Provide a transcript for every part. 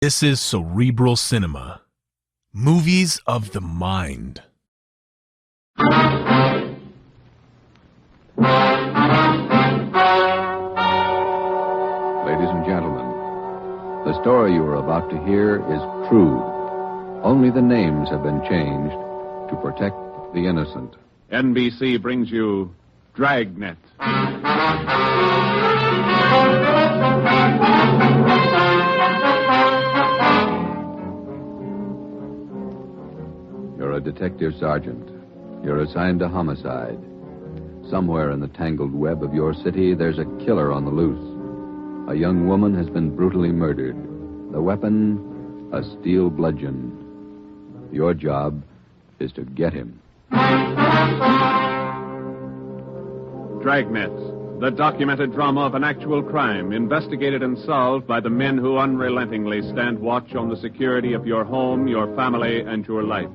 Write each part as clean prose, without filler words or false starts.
This is Cerebral Cinema. Movies of the mind. Ladies and gentlemen, the story you are about to hear is true. Only the names have been changed to protect the innocent. NBC brings you Dragnet. You're a detective sergeant. You're assigned to homicide. Somewhere in the tangled web of your city, there's a killer on the loose. A young woman has been brutally murdered. The weapon, a steel bludgeon. Your job is to get him. Dragnet, the documented drama of an actual crime, investigated and solved by the men who unrelentingly stand watch on the security of your home, your family, and your life.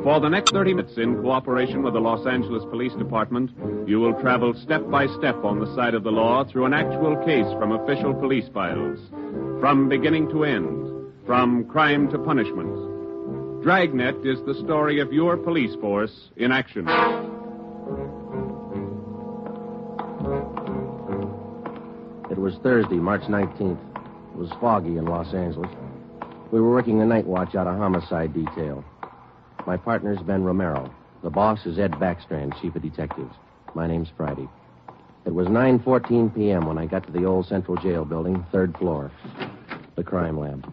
For the next 30 minutes, in cooperation with the Los Angeles Police Department, you will travel step by step on the side of the law through an actual case from official police files. From beginning to end, from crime to punishment. Dragnet is the story of your police force in action. It was Thursday, March 19th. It was foggy in Los Angeles. We were working the night watch out of homicide detail. My partner's Ben Romero. The boss is Ed Backstrand, chief of detectives. My name's Friday. It was 9:14 p.m. when I got to the old Central Jail building, third floor. The crime lab.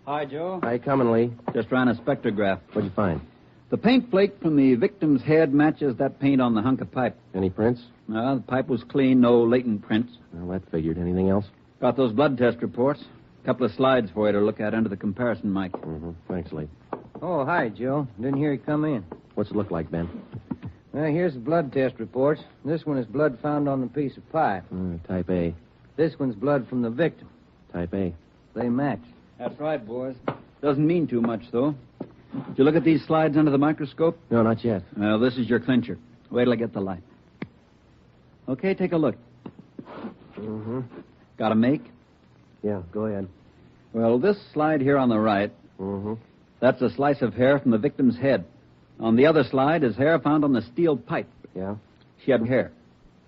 Hi, Joe. Hi, coming, Lee. Just ran a spectrograph. What'd you find? The paint flake from the victim's head matches that paint on the hunk of pipe. Any prints? No, the pipe was clean, no latent prints. Well, that figured. Anything else? Got those blood test reports. A couple of slides for you to look at under the comparison mic. Mm-hmm. Thanks, Lee. Oh, hi, Joe. Didn't hear you come in. What's it look like, Ben? Well, here's the blood test reports. This one is blood found on the piece of pipe. Type A. This one's blood from the victim. Type A. They match. That's right, boys. Doesn't mean too much, though. Did you look at these slides under the microscope? No, not yet. Well, this is your clincher. Wait till I get the light. Okay, take a look. Mm-hmm. Got a make? Yeah, go ahead. Well, this slide here on the right, Mm-hmm. that's a slice of hair from the victim's head. On the other slide is hair found on the steel pipe. Yeah? She had hair.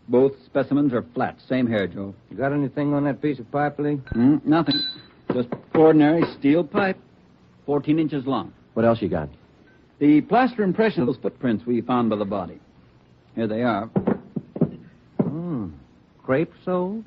Both specimens are flat. Same hair, Joe. You got anything on that piece of pipe, Lee? Nothing. Just ordinary steel pipe. 14 inches long. What else you got? The plaster impression of those footprints we found by the body. Here they are. Crepe soles?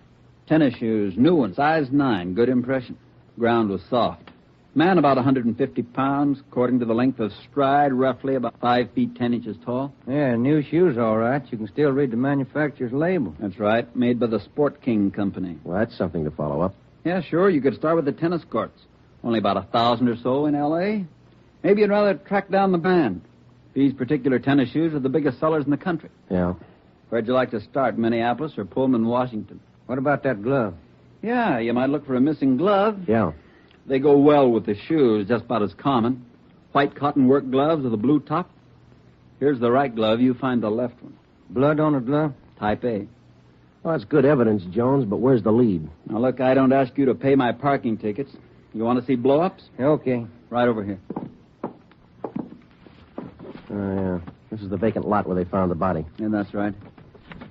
Tennis shoes, new ones, size 9. Good impression. Ground was soft. Man about 150 pounds, according to the length of stride, roughly about 5 feet 10 inches tall. Yeah, new shoes, all right. You can still read the manufacturer's label. That's right. Made by the Sport King Company. Well, that's something to follow up. Yeah, sure. You could start with the tennis courts. Only about 1,000 or so in L.A. Maybe you'd rather track down the band. These particular tennis shoes are the biggest sellers in the country. Yeah. Where'd you like to start, Minneapolis or Pullman, Washington? What about that glove? Yeah, you might look for a missing glove. Yeah. They go well with the shoes, just about as common. White cotton work gloves with a blue top. Here's the right glove. You find the left one. Blood on the glove? Type A. Well, that's good evidence, Jones, but where's the lead? Now, look, I don't ask you to pay my parking tickets. You want to see blow-ups? Okay. Right over here. Yeah. This is the vacant lot where they found the body. Yeah, that's right.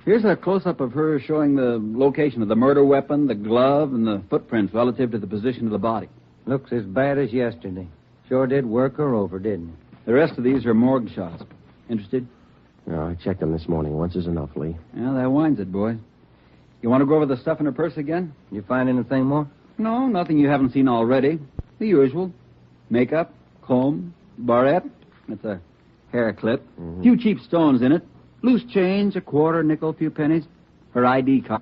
Here's a close-up of her showing the location of the murder weapon, the glove, and the footprints relative to the position of the body. Looks as bad as yesterday. Sure did work her over, didn't it? The rest of these are morgue shots. Interested? No, I checked them this morning. Once is enough, Lee. Yeah, that winds it, boys. You want to go over the stuff in her purse again? You find anything more? No, nothing you haven't seen already. The usual. Makeup, comb, barrette. That's a hair clip. Mm-hmm. Few cheap stones in it. Loose change, a quarter, nickel, few pennies. Her ID card.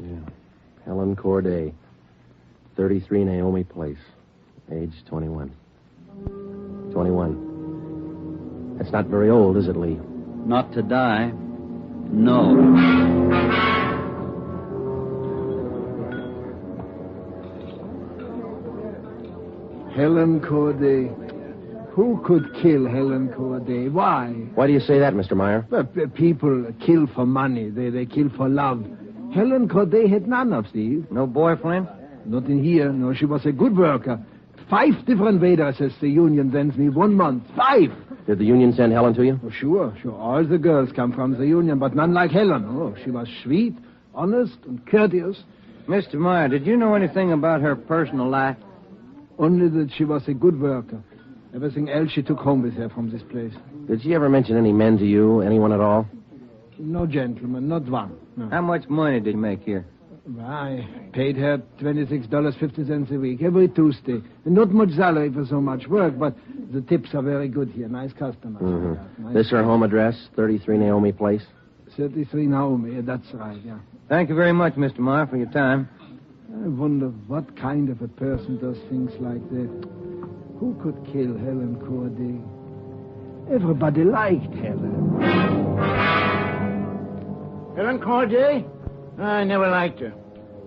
Yeah. Helen Corday. 33 Naomi Place. Age 21. 21. That's not very old, is it, Lee? Not to die. No. Helen Corday. Who could kill Helen Corday? Why? Why do you say that, Mr. Meyer? Well, people kill for money. They kill for love. Helen Corday had none of these. No boyfriend? Not in here. No, she was a good worker. 5 different waitresses the union sends me 1 month. 5! Did the union send Helen to you? Oh, sure. All the girls come from the union, but none like Helen. Oh, she was sweet, honest, and courteous. Mr. Meyer, did you know anything about her personal life? Only that she was a good worker. Everything else she took home with her from this place. Did she ever mention any men to you? Anyone at all? No gentleman, not one. No. How much money did you make here? I paid her $26.50 a week, every Tuesday. And not much salary for so much work, but the tips are very good here. Nice customers. Mm-hmm. Nice. This her home address, 33 Naomi Place? 33 Naomi, yeah, that's right, yeah. Thank you very much, Mr. Meyer, for your time. I wonder what kind of a person does things like that. Who could kill Helen Corday? Everybody liked Helen. Helen Corday? I never liked her.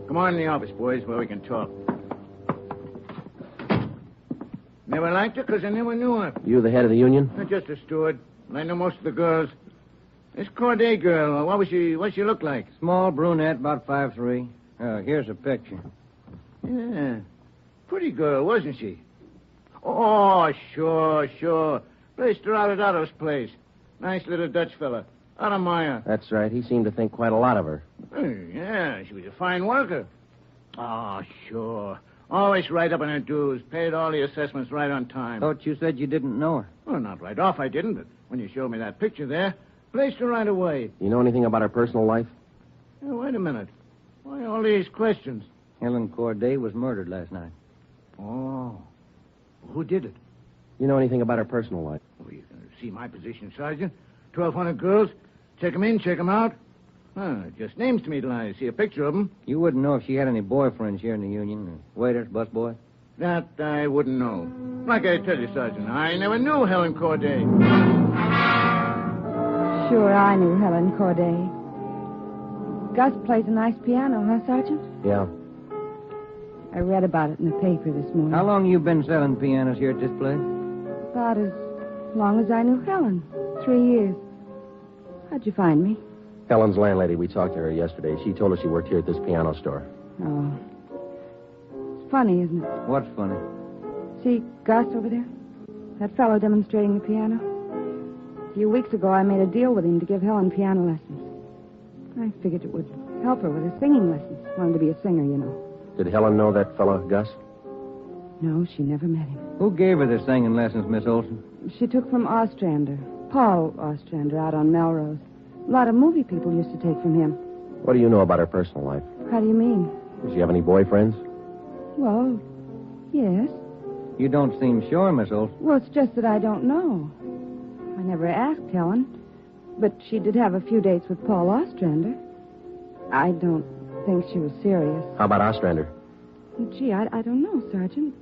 Come on in the office, boys, where we can talk. Never liked her because I never knew her. You the head of the union? I'm just a steward, and I know most of the girls. This Corday girl, what's she look like? Small brunette, about 5'3". Here's a picture. Yeah. Pretty girl, wasn't she? Oh, sure. Placed her out at Otto's place. Nice little Dutch fella. Otto Meyer. That's right. He seemed to think quite a lot of her. Yeah, she was a fine worker. Oh, sure. Always right up on her dues. Paid all the assessments right on time. Thought you said you didn't know her. Well, not right off, I didn't, but when you showed me that picture there, placed her right away. You know anything about her personal life? Oh, wait a minute. Why all these questions? Helen Corday was murdered last night. Oh. Who did it? You know anything about her personal life? Well, you can see my position, Sergeant. 1,200 girls. Check them in, check them out. Just names to me till I see a picture of them. You wouldn't know if she had any boyfriends here in the union? Waiters, busboy? That I wouldn't know. Like I tell you, Sergeant, I never knew Helen Corday. Sure, I knew Helen Corday. Gus plays a nice piano, huh, Sergeant? Yeah. I read about it in the paper this morning. How long you been selling pianos here at this place? About as long as I knew Helen. 3 years. How'd you find me? Helen's landlady, we talked to her yesterday. She told us she worked here at this piano store. Oh. It's funny, isn't it? What's funny? See Gus over there? That fellow demonstrating the piano? A few weeks ago, I made a deal with him to give Helen piano lessons. I figured it would help her with her singing lessons. Wanted to be a singer, you know. Did Helen know that fellow, Gus? No, she never met him. Who gave her the singing lessons, Miss Olson? She took from Ostrander. Paul Ostrander out on Melrose. A lot of movie people used to take from him. What do you know about her personal life? How do you mean? Does she have any boyfriends? Well, yes. You don't seem sure, Miss Olson. Well, it's just that I don't know. I never asked Helen. But she did have a few dates with Paul Ostrander. I don't think she was serious. How about Ostrander? Gee, I don't know, Sergeant.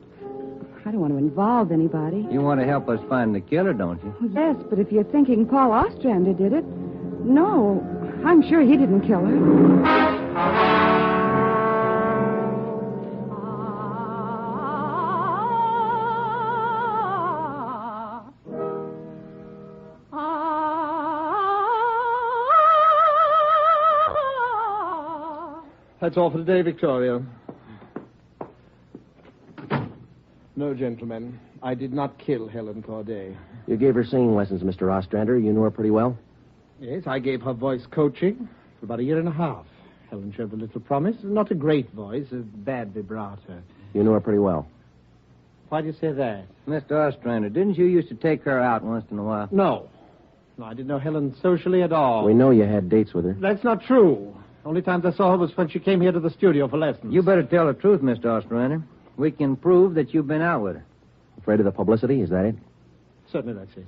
I don't want to involve anybody. You want to help us find the killer, don't you? Well, yes, but if you're thinking Paul Ostrander did it, no, I'm sure he didn't kill her. That's all for today, Victoria. No, gentlemen, I did not kill Helen Corday. You gave her singing lessons, Mr. Ostrander. You knew her pretty well? Yes, I gave her voice coaching for about 1.5 years. Helen showed a little promise. Not a great voice, a bad vibrato. You knew her pretty well? Why do you say that? Mr. Ostrander, didn't you used to take her out once in a while? No, I didn't know Helen socially at all. We know you had dates with her. That's not true. Only times I saw her was when she came here to the studio for lessons. You better tell the truth, Mr. Ostrander. We can prove that you've been out with her. Afraid of the publicity, is that it? Certainly that's it.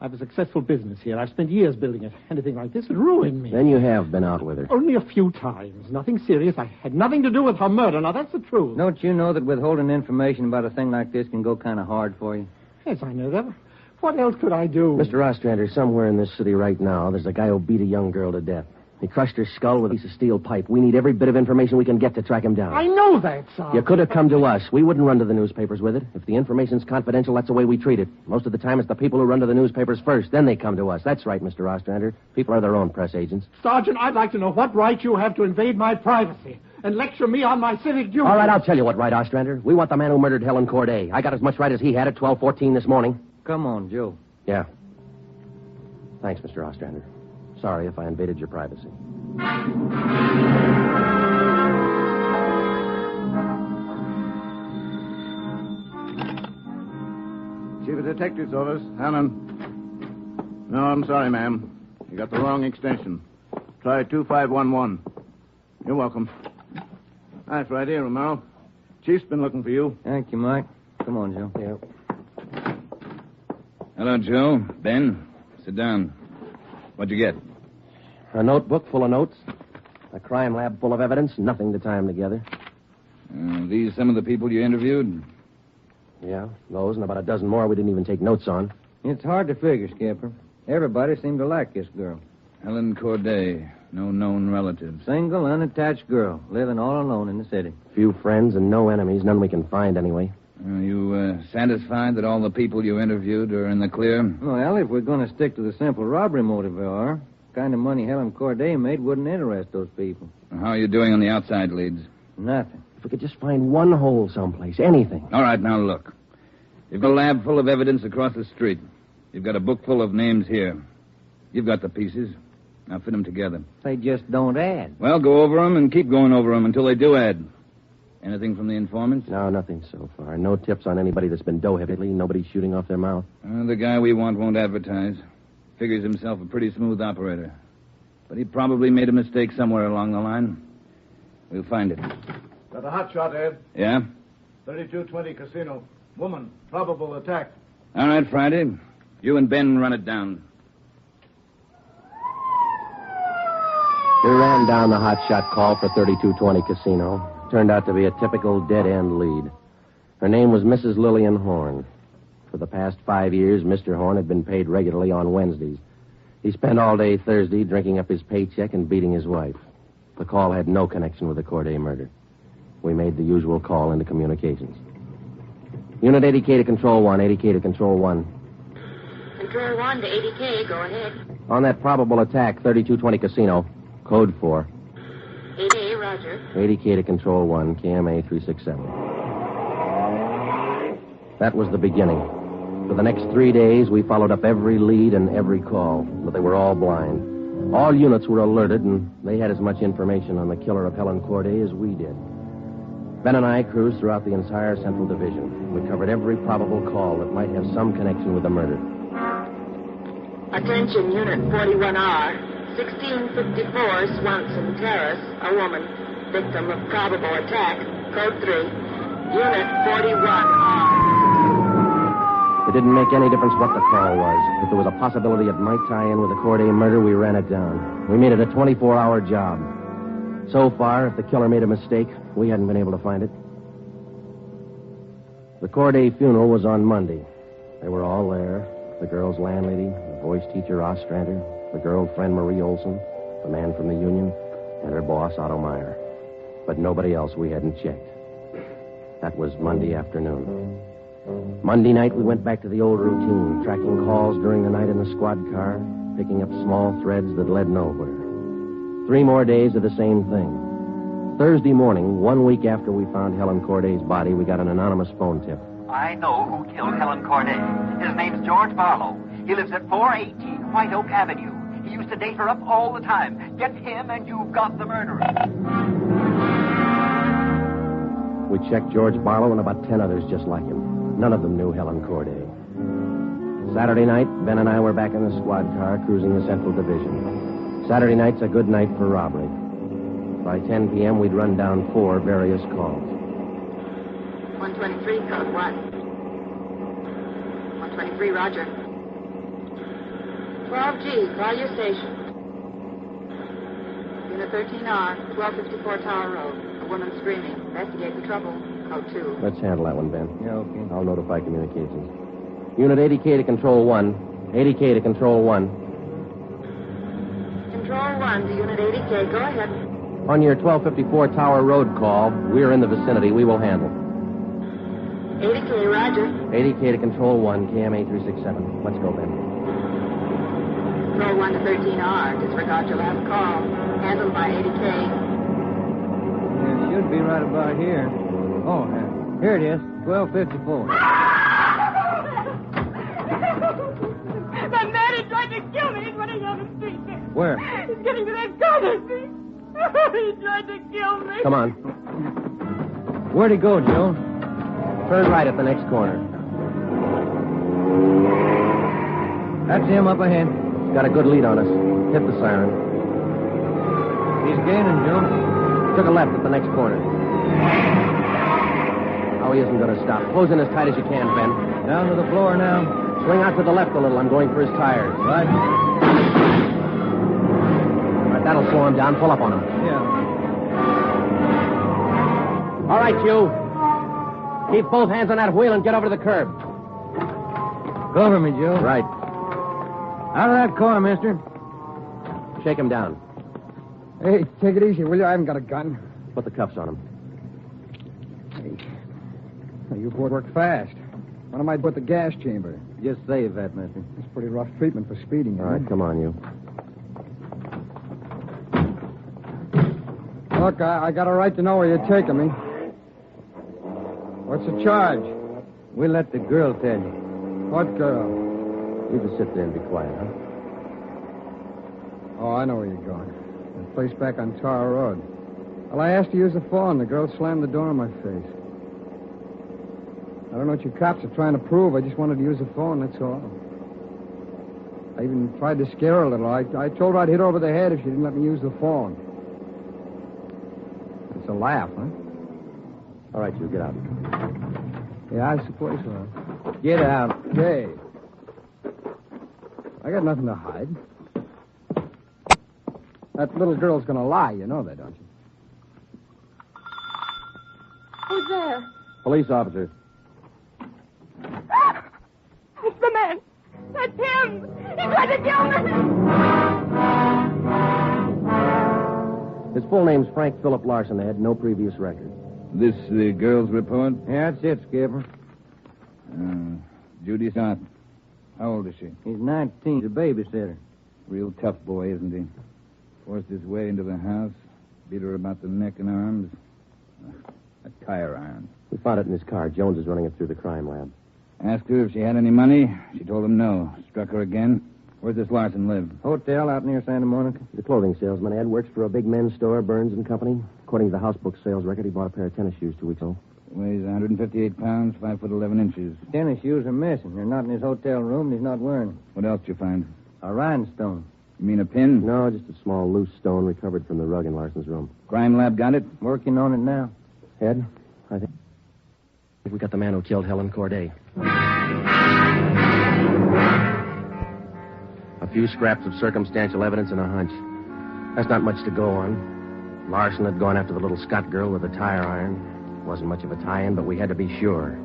I have a successful business here. I've spent years building it. Anything like this would ruin me. Then you have been out with her. Only a few times. Nothing serious. I had nothing to do with her murder. Now, that's the truth. Don't you know that withholding information about a thing like this can go kind of hard for you? Yes, I know that. What else could I do? Mr. Ostrander, somewhere in this city right now, there's a guy who beat a young girl to death. He crushed her skull with a piece of steel pipe. We need every bit of information we can get to track him down. I know that, Sergeant. You could have come to us. We wouldn't run to the newspapers with it. If the information's confidential, that's the way we treat it. Most of the time, it's the people who run to the newspapers first. Then they come to us. That's right, Mr. Ostrander. People are their own press agents. Sergeant, I'd like to know what right you have to invade my privacy and lecture me on my civic duty. All right, I'll tell you what right, Ostrander. We want the man who murdered Helen Corday. I got as much right as he had at 12:14 this morning. Come on, Joe. Yeah. Thanks, Mr. Ostrander. Sorry if I invaded your privacy. Chief of Detective's office, Helen. No, I'm sorry, ma'am. You got the wrong extension. Try 2511. You're welcome. Hi, Friday, Romero. Chief's been looking for you. Thank you, Mike. Come on, Joe. Yeah. Hello, Joe. Ben, sit down. What'd you get? A notebook full of notes. A crime lab full of evidence. Nothing to tie them together. These some of the people you interviewed? Yeah, those and about a dozen more we didn't even take notes on. It's hard to figure, Skipper. Everybody seemed to like this girl. Helen Corday. No known relatives. Single, unattached girl, living all alone in the city. Few friends and no enemies. None we can find anyway. Are you satisfied that all the people you interviewed are in the clear? Well, if we're going to stick to the simple robbery motive we are, the kind of money Helen Corday made wouldn't interest those people. How are you doing on the outside leads? Nothing. If we could just find one hole someplace, anything. All right, now look. You've got a lab full of evidence across the street. You've got a book full of names here. You've got the pieces. Now fit them together. They just don't add. Well, go over them and keep going over them until they do add. Anything from the informants? No, nothing so far. No tips on anybody that's been dough-heavily. Nobody shooting off their mouth. The guy we want won't advertise. Figures himself a pretty smooth operator. But he probably made a mistake somewhere along the line. We'll find it. Got a hot shot, Ed. Yeah? 3220 Casino. Woman. Probable attack. All right, Friday. You and Ben run it down. We ran down the hotshot call for 3220 Casino. Turned out to be a typical dead-end lead. Her name was Mrs. Lillian Horn. For the past 5 years, Mr. Horn had been paid regularly on Wednesdays. He spent all day Thursday drinking up his paycheck and beating his wife. The call had no connection with the Corday murder. We made the usual call into communications. Unit 80K to Control 1, 80K to Control 1. Control 1 to 80K, go ahead. On that probable attack, 3220 Casino. Code 4. 80, roger. 80K to Control 1, KMA 367. That was the beginning. For the next 3 days, we followed up every lead and every call, but they were all blind. All units were alerted, and they had as much information on the killer of Helen Corday as we did. Ben and I cruised throughout the entire Central Division. We covered every probable call that might have some connection with the murder. Attention, Unit 41R. 1654 Swanson Terrace, a woman, victim of probable attack, code 3, Unit 41R. It didn't make any difference what the call was. If there was a possibility it might tie in with the Corday murder, we ran it down. We made it a 24-hour job. So far, if the killer made a mistake, we hadn't been able to find it. The Corday funeral was on Monday. They were all there. The girl's landlady, the voice teacher Ostrander, the girlfriend Marie Olson, the man from the union, and her boss Otto Meyer. But nobody else we hadn't checked. That was Monday afternoon. Monday night, we went back to the old routine, tracking calls during the night in the squad car, picking up small threads that led nowhere. 3 more days of the same thing. Thursday morning, 1 week after we found Helen Corday's body, we got an anonymous phone tip. I know who killed Helen Corday. His name's George Barlow. He lives at 418 White Oak Avenue. He used to date her up all the time. Get him and you've got the murderer. We checked George Barlow and about 10 others just like him. None of them knew Helen Corday. Saturday night, Ben and I were back in the squad car cruising the Central Division. Saturday night's a good night for robbery. By 10 p.m., we'd run down 4 various calls. 123, code 1. 123, roger. 12G, call your station. Unit 13R, 1254 Tower Road. A woman screaming. Investigate the trouble. Code 2. Let's handle that one, Ben. Yeah, okay. I'll notify communications. Unit 80K to Control 1. 80K to Control 1. Control 1 1 to Unit 80K. Go ahead. On your 1254 Tower Road call, we're in the vicinity. We will handle. 80K, roger. 80K to Control 1, KMA 367. Let's go, Ben. Control 1 to 13R. Disregard your last call. Handled by 80K. Yeah, it should be right about here. Oh, here it is. 1254. That man, he tried to kill me. He's running down the street. Where? He's getting to that corner, see? He tried to kill me. Come on. Where'd he go, Joe? Turn right at the next corner. That's him up ahead. He's got a good lead on us. Hit the siren. He's gaining, Joe. Took a left at the next corner. Oh, he isn't going to stop. Close in as tight as you can, Ben. Down to the floor now. Swing out to the left a little. I'm going for his tires. Right. All right, that'll slow him down. Pull up on him. Yeah. All right, you. Keep both hands on that wheel and get over to the curb. Cover me, Joe. Right. Out of that car, mister. Shake him down. Hey, take it easy, will you? I haven't got a gun. Put the cuffs on him. Hey, you both work fast. When am I put the gas chamber? Just save that, mister. It's pretty rough treatment for speeding. All right, come on, you. Look, I got a right to know where you're taking me. What's the charge? We'll let the girl tell you. What girl? You just sit there and be quiet, huh? Oh, I know where you're going. The place back on Tower Road. Well, I asked to use the phone. The girl slammed the door in my face. I don't know what you cops are trying to prove. I just wanted to use the phone, that's all. I even tried to scare her a little. I told her I'd hit her over the head if she didn't let me use the phone. It's a laugh, huh? All right, you get out. Yeah, I suppose so. Get out. Hey. I got nothing to hide. That little girl's gonna lie. You know that, don't you? Who's there? Police officer. It's the man. That's him. He tried to kill me. His full name's Frank Philip Larson. They had no previous record. This the girl's report? Yeah, that's it, Skipper. Judy South. How old is she? He's 19. He's a babysitter. Real tough boy, isn't he? Forced his way into the house, beat her about the neck and arms. A tire iron. We found it in his car. Jones is running it through the crime lab. Asked her if she had any money. She told him no. Struck her again. Where's this Larson live? Hotel out near Santa Monica. He's a clothing salesman. Ed works for a big men's store, Burns and Company. According to the house book sales record, he bought a pair of tennis shoes 2 weeks ago. Weighs 158 pounds, 5 foot 11 inches. Tennis shoes are missing. They're not in his hotel room, and he's not wearing them. What else did you find? A rhinestone. You mean a pin? No, just a small loose stone recovered from the rug in Larson's room. Crime lab got it? Working on it now. Ed, I think we got the man who killed Helen Corday. A few scraps of circumstantial evidence and a hunch. That's not much to go on. Larson had gone after the little Scott girl with a tire iron. Wasn't much of a tie-in, but we had to be sure.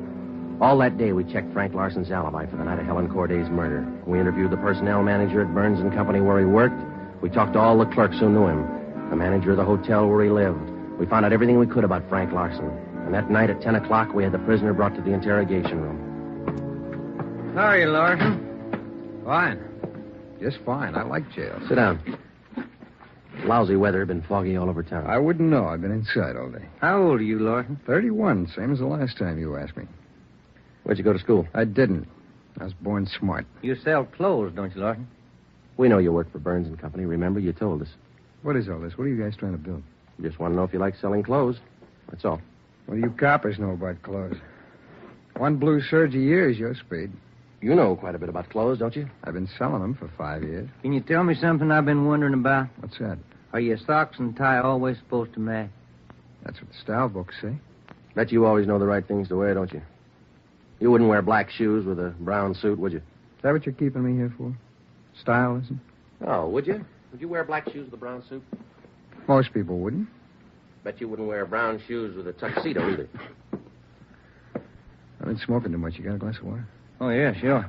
All that day, we checked Frank Larson's alibi for the night of Helen Corday's murder. We interviewed the personnel manager at Burns and Company where he worked. We talked to all the clerks who knew him. The manager of the hotel where he lived. We found out everything we could about Frank Larson. And that night at 10 o'clock, we had the prisoner brought to the interrogation room. How are you, Larson? Fine. Just fine. I like jail. Sit down. Lousy weather, been foggy all over town. I wouldn't know. I've been inside all day. How old are you, Larson? 31, same as the last time you asked me. Where'd you go to school? I didn't. I was born smart. You sell clothes, don't you, Larson? We know you work for Burns and Company. Remember, you told us. What is all this? What are you guys trying to build? We just want to know if you like selling clothes. That's all. What do you coppers know about clothes? One blue serge a year is your speed. You know quite a bit about clothes, don't you? I've been selling them for 5 years. Can you tell me something I've been wondering about? What's that? Are your socks and tie always supposed to match? That's what the style books say. Bet you always know the right things to wear, don't you? You wouldn't wear black shoes with a brown suit, would you? Is that what you're keeping me here for? Stylism? Oh, would you? Would you wear black shoes with a brown suit? Most people wouldn't. Bet you wouldn't wear brown shoes with a tuxedo either. I've been smoking too much. You got a glass of water? Oh, yeah, sure.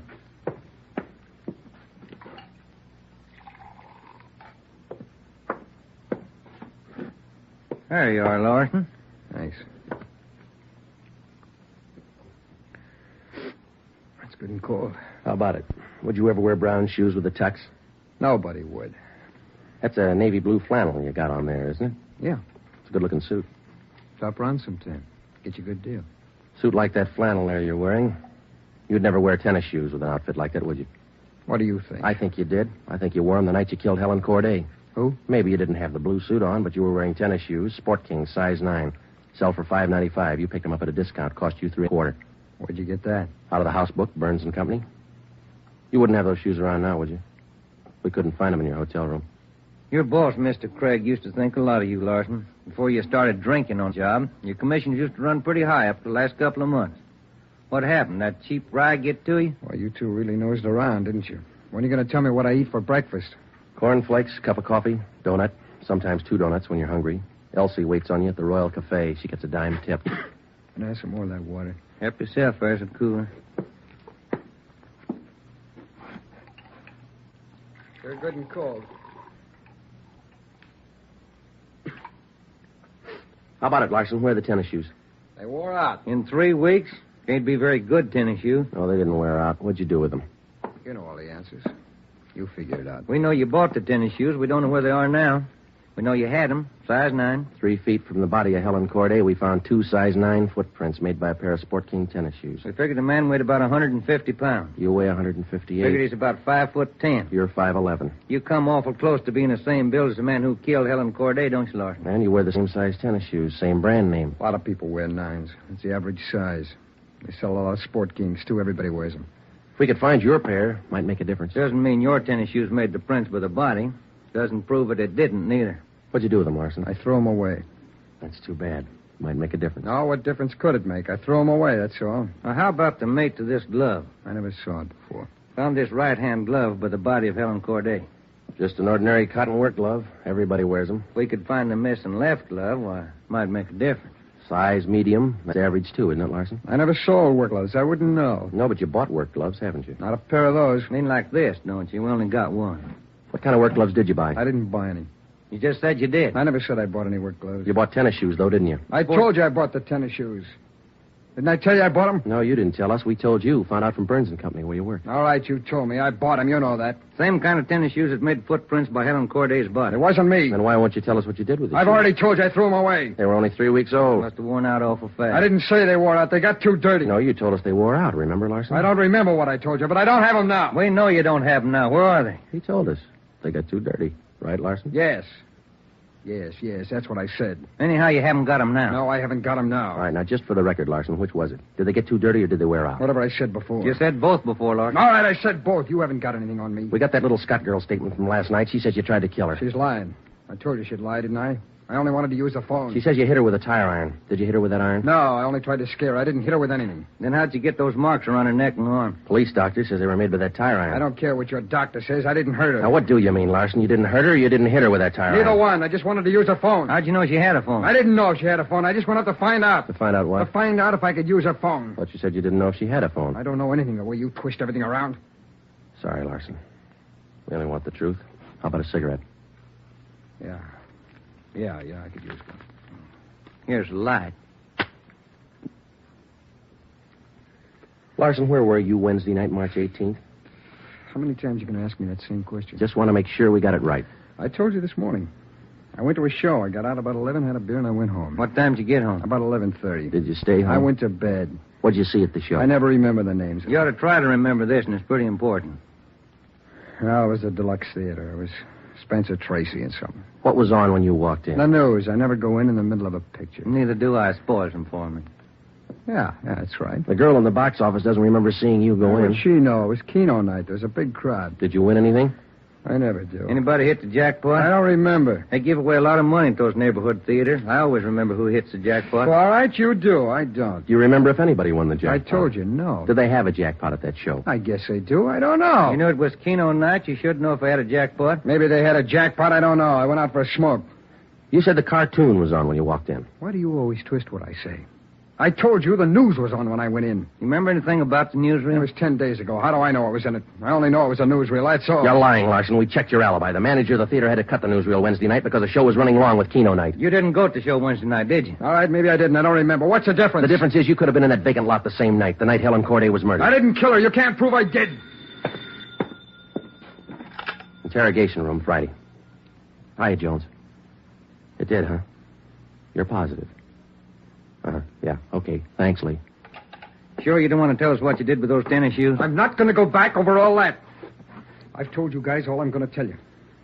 There you are, Larson. Thanks. That's good and cold. How about it? Would you ever wear brown shoes with a tux? Nobody would. That's a navy blue flannel you got on there, isn't it? Yeah. It's a good-looking suit. Stop around sometime. Get you a good deal. Suit like that flannel there you're wearing. You'd never wear tennis shoes with an outfit like that, would you? What do you think? I think you did. I think you wore them the night you killed Helen Corday. Who? Maybe you didn't have the blue suit on, but you were wearing tennis shoes, Sport King, size 9. Sell for $5.95. You picked them up at a discount. Cost you $3.25. Where'd you get that? Out of the house book, Burns and Company. You wouldn't have those shoes around now, would you? We couldn't find them in your hotel room. Your boss, Mr. Craig, used to think a lot of you, Larson. Before you started drinking on the job, your commissions used to run pretty high up the last couple of months. What happened? That cheap rye get to you? Well, you two really nosed around, didn't you? When are you going to tell me what I eat for breakfast? Cornflakes, cup of coffee, donut, sometimes 2 donuts when you're hungry. Elsie waits on you at the Royal Cafe. She gets a dime tip. Can I have some more of that water? Help yourself, there's a cooler. They're good and cold. How about it, Larson? Where are the tennis shoes? They wore out. In 3 weeks? Can't be very good tennis shoes. No, they didn't wear out. What'd you do with them? You know all the answers. You figure it out. We know you bought the tennis shoes. We don't know where they are now. We know you had them, size 9. 3 feet from the body of Helen Corday, we found 2 size 9 footprints made by a pair of Sport King tennis shoes. We figured the man weighed about 150 pounds. You weigh 158. Figured he's about 5'10". You're 5'11". You come awful close to being the same build as the man who killed Helen Corday, don't you, Larson? And you wear the same size tennis shoes, same brand name. A lot of people wear 9s. It's the average size. They sell a lot of Sport Kings, too. Everybody wears them. If we could find your pair, might make a difference. Doesn't mean your tennis shoes made the prints with the body. Doesn't prove it didn't, neither. What'd you do with them, Larson? I threw them away. That's too bad. Might make a difference. No, what difference could it make? I threw them away, that's all. Now, how about the mate to this glove? I never saw it before. Found this right-hand glove by the body of Helen Corday. Just an ordinary cotton work glove. Everybody wears them. If we could find the missing left glove, why, it might make a difference. Size medium. That's average, too, isn't it, Larson? I never sold work gloves. I wouldn't know. No, but you bought work gloves, haven't you? Not a pair of those. I mean like this, don't you? We only got one. What kind of work gloves did you buy? I didn't buy any. You just said you did. I never said I bought any work gloves. You bought tennis shoes, though, didn't you? I told you I bought the tennis shoes. Didn't I tell you I bought them? No, you didn't tell us. We told you. Found out from Burns and Company where you worked. All right, you told me. I bought them. You know that. Same kind of tennis shoes that made footprints by Helen Corday's body. It wasn't me. Then why won't you tell us what you did with them? I've already told you I threw them away. They were only 3 weeks old. Must have worn out awful fast. I didn't say they wore out. They got too dirty. No, you told us they wore out. Remember, Larson? I don't remember what I told you, but I don't have them now. We know you don't have them now. Where are they? He told us. They got too dirty. Right, Larson? Yes. Yes, that's what I said. Anyhow, you haven't got them now. No, I haven't got them now. All right, now, just for the record, Larson, which was it? Did they get too dirty or did they wear out? Whatever I said before. You said both before, Larson. All right, I said both. You haven't got anything on me. We got that little Scott girl statement from last night. She says you tried to kill her. She's lying. I told you she'd lie, didn't I? I only wanted to use the phone. She says you hit her with a tire iron. Did you hit her with that iron? No, I only tried to scare her. I didn't hit her with anything. Then how'd you get those marks around her neck and arm? Police doctor says they were made by that tire iron. I don't care what your doctor says. I didn't hurt her. Now, what do you mean, Larson? You didn't hurt her or you didn't hit her with that tire Neither iron? one. I just wanted to use her phone. How'd you know she had a phone? I didn't know she had a phone. I just went out to find out. To find out what? To find out if I could use her phone. But you said you didn't know if she had a phone. I don't know anything the way you twist everything around. Sorry, Larson. We only want the truth. How about a cigarette? Yeah, I could use one. Here's the light. Larson, where were you Wednesday night, March 18th? How many times are you going to ask me that same question? Just want to make sure we got it right. I told you this morning. I went to a show. I got out about 11, had a beer, and I went home. What time did you get home? About 11:30. Did you stay home? I went to bed. What'd you see at the show? I never remember the names. You ought to try to remember this, and it's pretty important. Well, it was a deluxe theater. It was Spencer Tracy and something. What was on when you walked in? The news. I never go in the middle of a picture. Neither do I. Spoils them for me. Yeah, that's right. The girl in the box office doesn't remember seeing you go in. What she know? It was Keno night. There was a big crowd. Did you win anything? I never do. Anybody hit the jackpot? I don't remember. They give away a lot of money at those neighborhood theaters. I always remember who hits the jackpot. Well, all right, you do. I don't. Do you remember if anybody won the jackpot? I told you, no. Did they have a jackpot at that show? I guess they do. I don't know. You knew it was Keno night. You should know if they had a jackpot. Maybe they had a jackpot. I don't know. I went out for a smoke. You said the cartoon was on when you walked in. Why do you always twist what I say? I told you the news was on when I went in. You remember anything about the newsreel? It was 10 days ago. How do I know what was in it? I only know it was a newsreel, that's all. You're lying, Larson. We checked your alibi. The manager of the theater had to cut the newsreel Wednesday night because the show was running long with Keno night. You didn't go to the show Wednesday night, did you? All right, maybe I didn't. I don't remember. What's the difference? The difference is you could have been in that vacant lot the same night, the night Helen Corday was murdered. I didn't kill her. You can't prove I did. Interrogation room, Friday. Hiya, Jones. It did, huh? You're positive. Yeah, okay. Thanks, Lee. Sure you don't want to tell us what you did with those tennis shoes? I'm not going to go back over all that. I've told you guys all I'm going to tell you.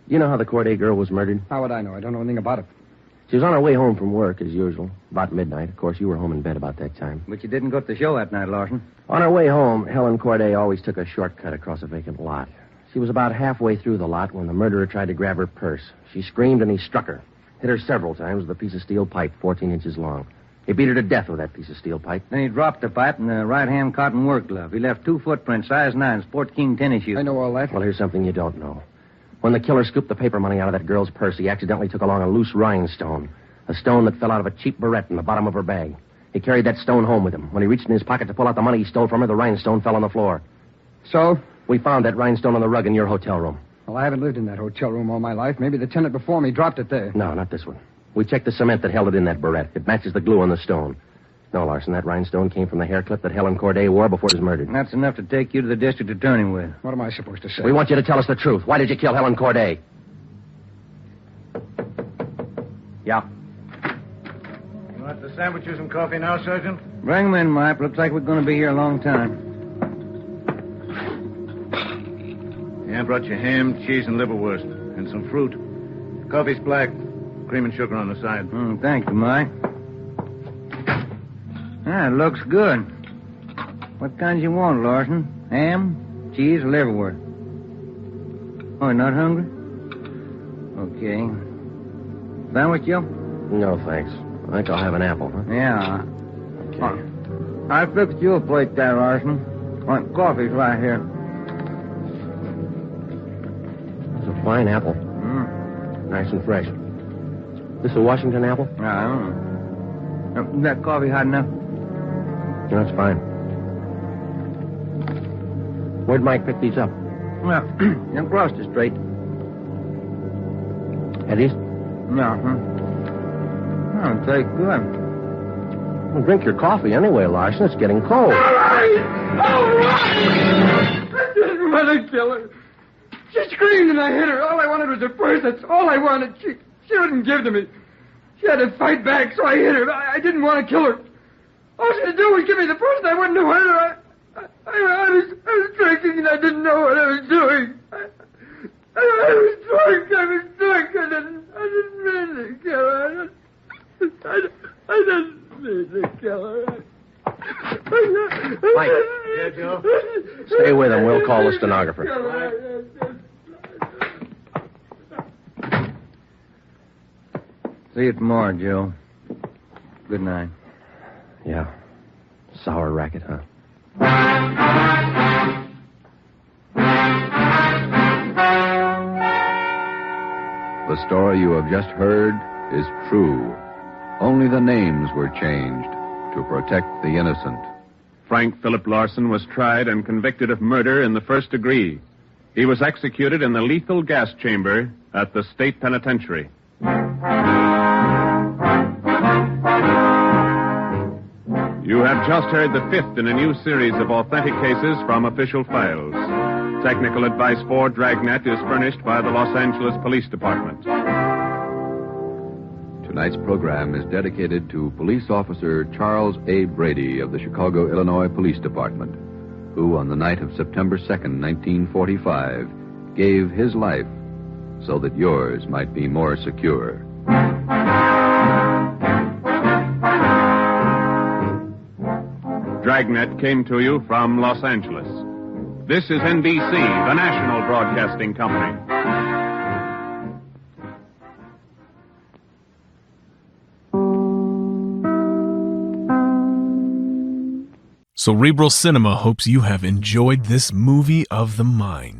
You know how the Corday girl was murdered? How would I know? I don't know anything about it. She was on her way home from work, as usual, about midnight. Of course, you were home in bed about that time. But you didn't go to the show that night, Larson. On her way home, Helen Corday always took a shortcut across a vacant lot. She was about halfway through the lot when the murderer tried to grab her purse. She screamed and he struck her. Hit her several times with a piece of steel pipe 14 inches long. He beat her to death with that piece of steel pipe. Then he dropped the pipe in the right-hand cotton work glove. He left 2 footprints, size 9, Sport King tennis shoes. I know all that. Well, here's something you don't know. When the killer scooped the paper money out of that girl's purse, he accidentally took along a loose rhinestone. A stone that fell out of a cheap barrette in the bottom of her bag. He carried that stone home with him. When he reached in his pocket to pull out the money he stole from her, the rhinestone fell on the floor. So? We found that rhinestone on the rug in your hotel room. Well, I haven't lived in that hotel room all my life. Maybe the tenant before me dropped it there. No, not this one. We checked the cement that held it in that barrette. It matches the glue on the stone. No, Larson, that rhinestone came from the hair clip that Helen Corday wore before she was murdered. That's enough to take you to the district attorney with. What am I supposed to say? We want you to tell us the truth. Why did you kill Helen Corday? Yeah. You want the sandwiches and coffee now, Sergeant? Bring them in, Mike. Looks like we're going to be here a long time. Yeah, I brought you ham, cheese, and liverwurst. And some fruit. Coffee's black. Cream and sugar on the side. Thank you, Mike. Ah, it looks good. What kinds you want, Larson? Ham, cheese, or liverwurst? Oh, you're not hungry? Okay. Sandwich, Joe? No, thanks. I think I'll have an apple, huh? Yeah. Okay. I fixed you a plate there, Larson. Coffee's right here. It's a fine apple. Nice and fresh. This a Washington apple? I don't know. Is that coffee hot enough? That's fine. Where'd Mike pick these up? Well, across the street. Eddie's? No, Oh, it tastes good. Well, drink your coffee anyway, Larson. It's getting cold. All right! I didn't want to kill her. She screamed and I hit her. All I wanted was a purse. That's all I wanted. She wouldn't give to me. She had to fight back, so I hit her. I didn't want to kill her. All she had to do was give me the purse and I wouldn't have hurt her. I was drinking and I didn't know what I was doing. I was drunk. I didn't mean to kill her. I didn't mean to kill her. Mike. Yeah, Joe? Stay with him. We'll call the stenographer. See you tomorrow, Joe. Good night. Yeah. Sour racket, huh? The story you have just heard is true. Only the names were changed to protect the innocent. Frank Philip Larson was tried and convicted of murder in the first degree. He was executed in the lethal gas chamber at the state penitentiary. You have just heard the fifth in a new series of authentic cases from official files. Technical advice for Dragnet is furnished by the Los Angeles Police Department. Tonight's program is dedicated to Police Officer Charles A. Brady of the Chicago, Illinois Police Department, who on the night of September 2nd, 1945, gave his life so that yours might be more secure. Dragnet came to you from Los Angeles. This is NBC, the national broadcasting company. Cerebral Cinema hopes you have enjoyed this movie of the mind.